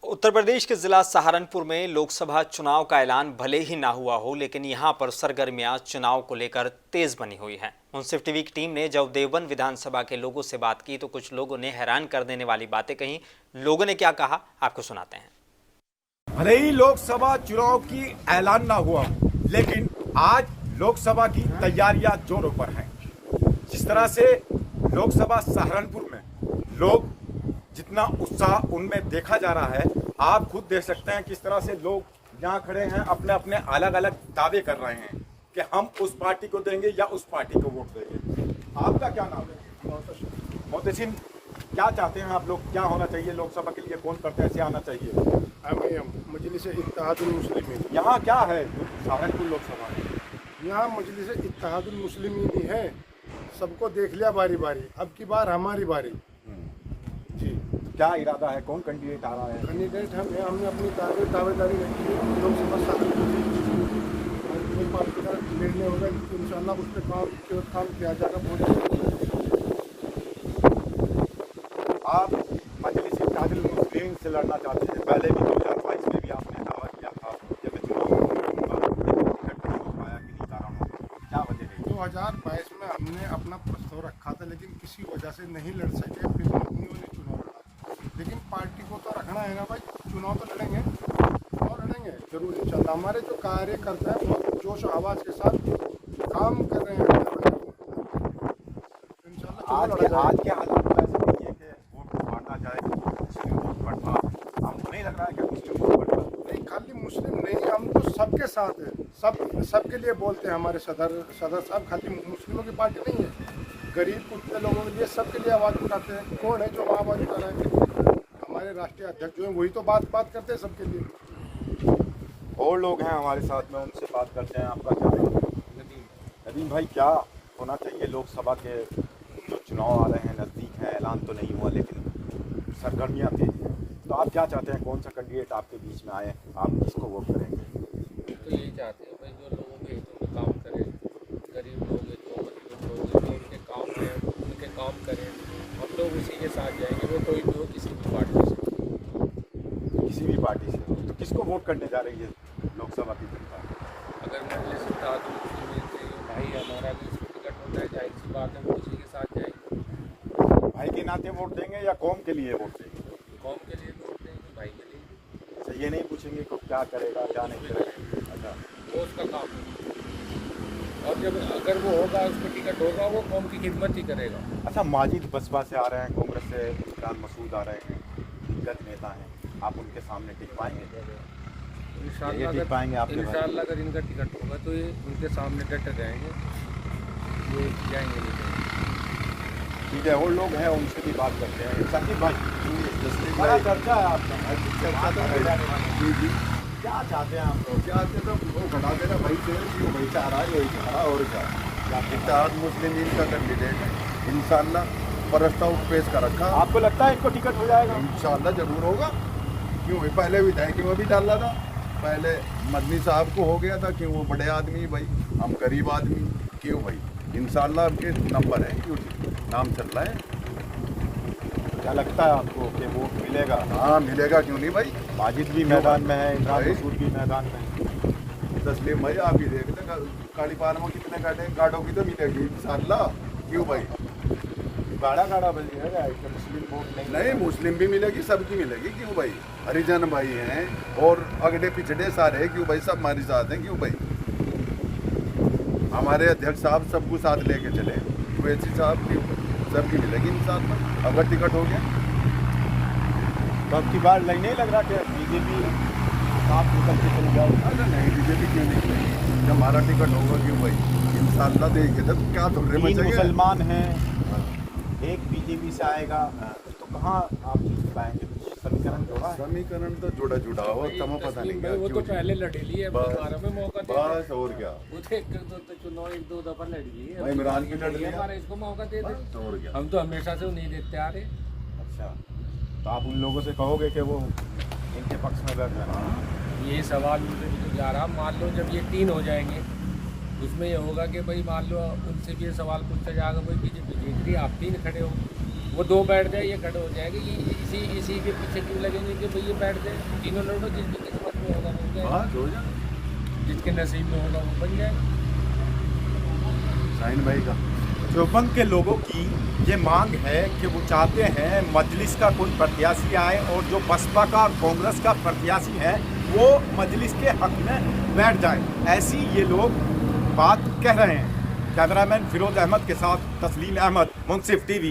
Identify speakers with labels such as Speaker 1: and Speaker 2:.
Speaker 1: उत्तर प्रदेश के जिला सहारनपुर में लोकसभा चुनाव का ऐलान भले ही ना हुआ हो, लेकिन यहां पर सरगर्मियां चुनाव को लेकर तेज बनी हुई हैं। मुंसिफ टीवी की टीम ने जब देवबंद विधानसभा के लोगों से बात की तो कुछ लोगों ने हैरान कर देने वाली बातें कही। लोगों ने क्या कहा, आपको सुनाते हैं।
Speaker 2: भले ही लोकसभा चुनाव की ऐलान ना हुआ हो, लेकिन आज लोकसभा की तैयारियां जोरों पर हैं। जिस तरह से लोकसभा सहारनपुर में लोग जितना उत्साह उनमें देखा जा रहा है, आप खुद देख सकते हैं किस तरह से लोग यहाँ खड़े हैं, अपने अपने अलग अलग दावे कर रहे हैं कि हम उस पार्टी को देंगे या उस पार्टी को वोट देंगे। आपका क्या नाम है? मोहतसिम, क्या चाहते हैं आप लोग? क्या होना चाहिए लोकसभा के लिए? कौन प्रत्याशी आना चाहिए?
Speaker 3: मजलिस इत्तेहादुल मुस्लिमीन।
Speaker 2: यहाँ क्या है सहारनपुर लोकसभा में?
Speaker 3: यहाँ मजलिस इत्तेहादुल मुस्लिमीन ही है। सबको देख लिया बारी बारी, अब की बार हमारी बारी।
Speaker 2: जी, क्या इरादा है? कौन कैंडिडेट आ रहा है?
Speaker 3: कैंडिडेट हमने अपनी दावेदारी रखी है लोकसभा पार्टी का निर्णय होगा, इंशाल्लाह उस पर काम किया जाएगा।
Speaker 2: आप मजलिस इत्तेहादुल मुस्लिमीन से लड़ना चाहते हैं। पहले भी 2022 में भी आपने दावा किया था जब चुनाव पाया किन्हीं कारणों क्या वजह है?
Speaker 3: 2022 में हमने अपना प्रस्ताव रखा था, लेकिन किसी वजह से नहीं लड़ सके। फिर कंपनियों ने चुनाव लड़ा, लेकिन पार्टी को तो रखना है ना भाई। चुनाव तो लड़ेंगे और लड़ेंगे जरूर इंशाल्लाह। हमारे जो कार्यकर्ता है बहुत जोश आवाज़ के साथ काम कर रहे हैं इंशाल्लाह।
Speaker 2: आज के हालात में ऐसे नहीं है कि वोट बांटा जाए, मुस्लिम वोट बढ़ता। हमको नहीं लग रहा है कि मुस्लिम वोट बढ़ता।
Speaker 3: नहीं, खाली मुस्लिम नहीं, हम तो सबके साथ हैं। सबके लिए बोलते हैं हमारे सदर साहब। खाली मुस्लिमों की पार्टी नहीं है, गरीब कुत्ते लोगों के लिए, सबके लिए आवाज़ उठाते हैं। कौन है जो आवाज़ उठा रहा है? हमारे राष्ट्रीय अध्यक्ष जो हैं वही तो बात करते हैं सबके लिए।
Speaker 2: और लोग हैं हमारे साथ में, उनसे बात करते हैं। आपका क्या नाम है? नदीम भाई, क्या होना चाहिए लोकसभा के जो चुनाव आ रहे हैं, नज़दीक हैं, ऐलान तो नहीं हुआ लेकिन सरगर्मियाँ तेज हैं, तो आप क्या चाहते हैं? कौन सा कैंडिडेट आपके बीच में आए, आप किसको वोट करेंगे?
Speaker 4: तो यही चाहते हैं भाई, जो लोगों के हितों में काम करे, गरीब लोग हैं, जो मजलूम लोग हैं, जो उनके काम हैं उनके काम करें। हम लोग उसी के साथ जाएंगे, वो कोई भी हो, किसी भी पार्टी से।
Speaker 2: किसी भी पार्टी से। तो किसको वोट करने जा रही है लोकसभा की जनता?
Speaker 4: अगर मजलिस इत्तेहादुल मुस्लिमीन से भाई हमारा भी इसको टिकट होता है, जाहिर सी बात है वो उसी के साथ जाएंगे।
Speaker 2: भाई के नाते वोट देंगे या कौम के लिए वोट देंगे?
Speaker 4: कौम के लिए वोट देंगे, भाई के लिए।
Speaker 2: अच्छा, ये नहीं पूछेंगे कि क्या करेगा क्या नहीं करेगा? अच्छा,
Speaker 4: वो उसका काम है, और जब अगर वो होगा, उसको टिकट होगा, वो कौम की खिदमत ही करेगा।
Speaker 2: अच्छा, माजिद बसपा से आ रहे हैं, कांग्रेस से इमरान मसूद आ रहे हैं, दिग्गज नेता हैं, आप उनके सामने टिक पाएंगे?
Speaker 4: इंशाल्लाह
Speaker 2: टिक पाएंगे आपके भाई?
Speaker 4: इंशाल्लाह अगर इनका टिकट होगा तो ये उनके सामने डटे रहेंगे, ये जाएंगे नहीं जाएंगे।
Speaker 2: ठीक है, और लोग हैं उनसे भी बात करते हैं। साकिब भाई, बड़ा चर्चा है आपका, क्या चाहते हैं आप लोग?
Speaker 3: क्या तो वो घटा देना भाई से, वो भाई चाह रहा है, यही चाह रहा है। और क्या इत्तेहाद मुस्लिमीन का कैंडिडेट है, इंशाल्लाह प्रस्ताव पेश कर रखा।
Speaker 2: आपको लगता है इनको टिकट हो जाएगा?
Speaker 3: इंशाल्लाह जरूर होगा। क्यों भाई, पहले विधायक में भी डाला था, पहले मदनी साहब को हो गया था। क्यों? वो बड़े आदमी भाई, हम गरीब आदमी। क्यों भाई, इंशाल्लाह आपके नंबर है, क्यों नाम चल रहा है।
Speaker 2: क्या लगता है आपको कि वोट मिलेगा?
Speaker 3: हाँ मिलेगा, क्यों नहीं भाई।
Speaker 2: माजिद भी मैदान में है, इमरान मसूद भी मैदान में है।
Speaker 3: तस्लीम भाई, आप ही देख लें काली पान में कितने गाड़ों की तो मिलेगी इंशाल्लाह। क्यों भाई,
Speaker 2: गाड़ा गाड़ा बज जाएगा, इसमें मुस्लिम वोट
Speaker 3: नहीं मुस्लिम भी मिलेगी, सबकी मिलेगी। क्यों भाई, हरिजन भाई हैं और अगले पिछड़े सारे, क्यों भाई, सब हमारे साथ हैं। क्यों भाई, हमारे अध्यक्ष साहब सबको साथ लेके चले, वैसी साहब क्यों सबकी मिलेगी इंशाल्लाह अगर टिकट हो गया।
Speaker 2: तो अब की बार नहीं लग रहा कि बीजेपी आप निकल के चले जाओ?
Speaker 3: अरे नहीं, बीजेपी क्यों नहीं मिलेगी जब हमारा टिकट होगा। क्यों भाई, इंशाल्लाह देखिए तब क्या धुर्रे
Speaker 2: तीन
Speaker 3: मचेंगे।
Speaker 2: मुसलमान हैं, एक बीजेपी से आएगा, तो कहाँ आप जीत पाएंगे? समीकरण जोड़ा है?
Speaker 3: समीकरण तो जुड़ा हो, तब पता नहीं क्या।
Speaker 4: वो तो पहले लड़ी ली है, दोबारा में मौका दे दे।
Speaker 3: बस और क्या,
Speaker 4: वो तो तो चुनाव एक दो दफा लड़ ली है,
Speaker 3: भाई इमरान की लड़ लिया,
Speaker 4: हमारा इसको मौका दे दे।
Speaker 3: तो और क्या।
Speaker 4: हम तो हमेशा से उन्हीं देखते आ रहे।
Speaker 2: अच्छा, तो आप उन लोगों से कहोगे कि वो इनके पक्ष में बैठ जाना?
Speaker 4: ये सवाल मुझे भी तो जा रहा। मान लो जब ये 3 हो जाएंगे, उसमें ये होगा कि भाई मान लो उनसे भी ये सवाल पूछा जाएगा, भाई बीजेपी जीत रही, आप 3 खड़े हो, वो दो बैठ जाए, ये खड़े हो जाएंगे, ये इसी के पीछे क्यों लगेंगे कि भाई ये बैठ जाए। तीनों लड़ो, जिसकी किस्मत में होगा वो जाए,
Speaker 2: बात हो जाए
Speaker 4: जिसके नसीब में होगा वो बन जाए।
Speaker 2: शाहीन भाई का देवबंद के लोगों की ये मांग है कि वो चाहते हैं मजलिस का कोई प्रत्याशी आए और जो बसपा का और कांग्रेस का प्रत्याशी है वो मजलिस के हक में बैठ जाए। ऐसी ये लोग बात कह रहे हैं। कैमरामैन फिरोज अहमद के साथ तस्लीम अहमद, मुंसिफ टीवी।